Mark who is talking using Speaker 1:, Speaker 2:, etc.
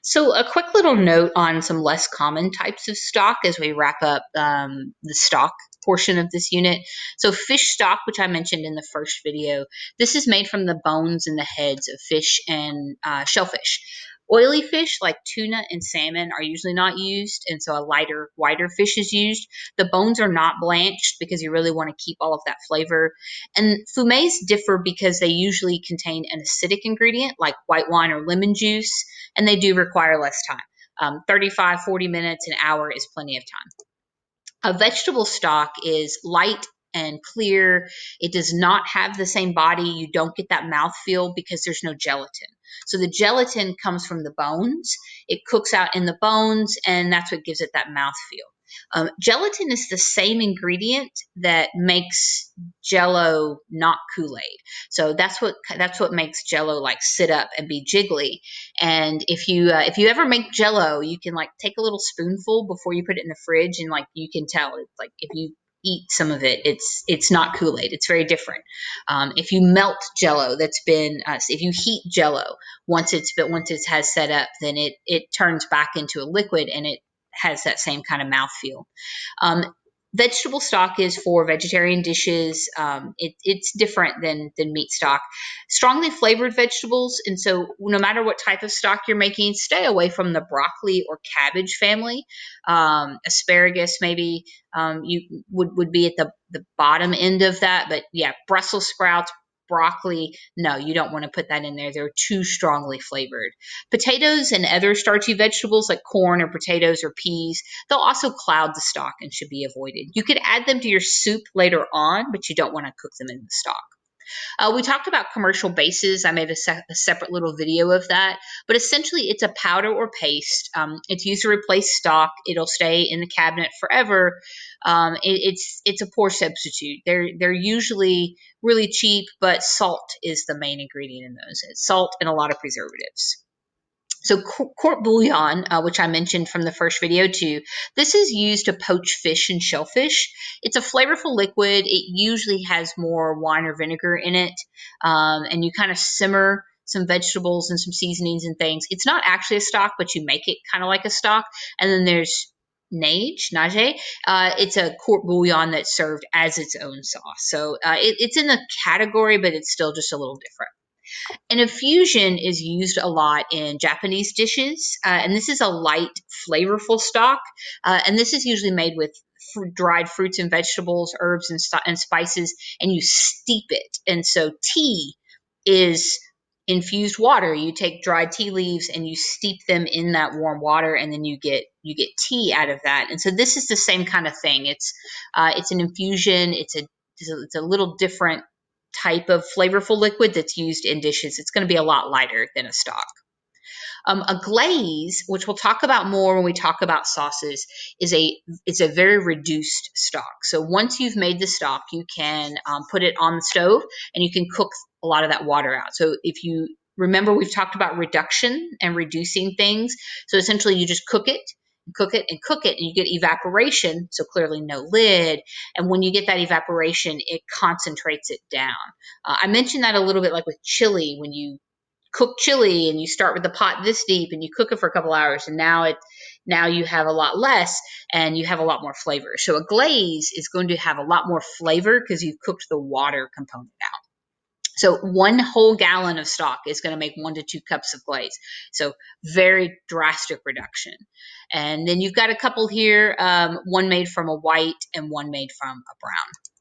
Speaker 1: So, a quick little note on some less common types of stock as we wrap up the stock portion of this unit. So, fish stock, which I mentioned in the first video, this is made from the bones and the heads of fish and shellfish. Oily fish like tuna and salmon are usually not used, and so a lighter, whiter fish is used. The bones are not blanched because you really want to keep all of that flavor. And fumés differ because they usually contain an acidic ingredient like white wine or lemon juice, and they do require less time. 35, 40 minutes, an hour is plenty of time. A vegetable stock is light and clear. It does not have the same body. You don't get that mouthfeel because there's no gelatin. So the gelatin comes from the bones. It cooks out in the bones, and that's what gives it that mouthfeel. Gelatin is the same ingredient that makes Jello not Kool-Aid. So that's what makes Jello like sit up and be jiggly. And if you ever make Jello, you can like take a little spoonful before you put it in the fridge, and like you can tell it's like if you eat some of it, it's not Kool-Aid. It's very different. If you melt Jello, if you heat Jello once it has set up, then it turns back into a liquid, and it has that same kind of mouthfeel. Um, Vegetable stock is for vegetarian dishes. It's different than meat stock. Strongly flavored vegetables, and so no matter what type of stock you're making, stay away from the broccoli or cabbage family. Asparagus maybe you would be at the bottom end of that, but yeah, Brussels sprouts, broccoli, no, you don't want to put that in there. They're too strongly flavored. Potatoes and other starchy vegetables like corn or potatoes or peas, they'll also cloud the stock and should be avoided. You could add them to your soup later on, but you don't want to cook them in the stock. We talked about commercial bases. I made a separate little video of that, but essentially it's a powder or paste. It's used to replace stock. It'll stay in the cabinet forever. It's a poor substitute. They're usually really cheap, but salt is the main ingredient in those. It's salt and a lot of preservatives. So court bouillon, which I mentioned from the first video too, this is used to poach fish and shellfish. It's a flavorful liquid. It usually has more wine or vinegar in it, and you kind of simmer some vegetables and some seasonings and things. It's not actually a stock, but you make it kind of like a stock. And then there's nage. It's a court bouillon that's served as its own sauce. So it's in the category, but it's still just a little different. An infusion is used a lot in Japanese dishes, and this is a light, flavorful stock. And this is usually made with dried fruits and vegetables, herbs and spices, and you steep it. And so tea is infused water. You take dried tea leaves and you steep them in that warm water, and then you get tea out of that. And so this is the same kind of thing. It's an infusion. It's a little different type of flavorful liquid that's used in dishes. It's going to be a lot lighter than a stock. A glaze, which we'll talk about more when we talk about sauces, it's a very reduced stock. So once you've made the stock, you can put it on the stove and you can cook a lot of that water out. So if you remember, we've talked about reduction and reducing things. So essentially, you just cook it, and you get evaporation. So clearly, no lid. And when you get that evaporation, it concentrates it down. I mentioned that a little bit, like with chili, when you cook chili and you start with the pot this deep and you cook it for a couple hours, and now you have a lot less and you have a lot more flavor. So a glaze is going to have a lot more flavor because you've cooked the water component out. So 1 whole gallon of stock is going to make 1 to 2 cups of glaze. So very drastic reduction. And then you've got a couple here, one made from a white and one made from a brown.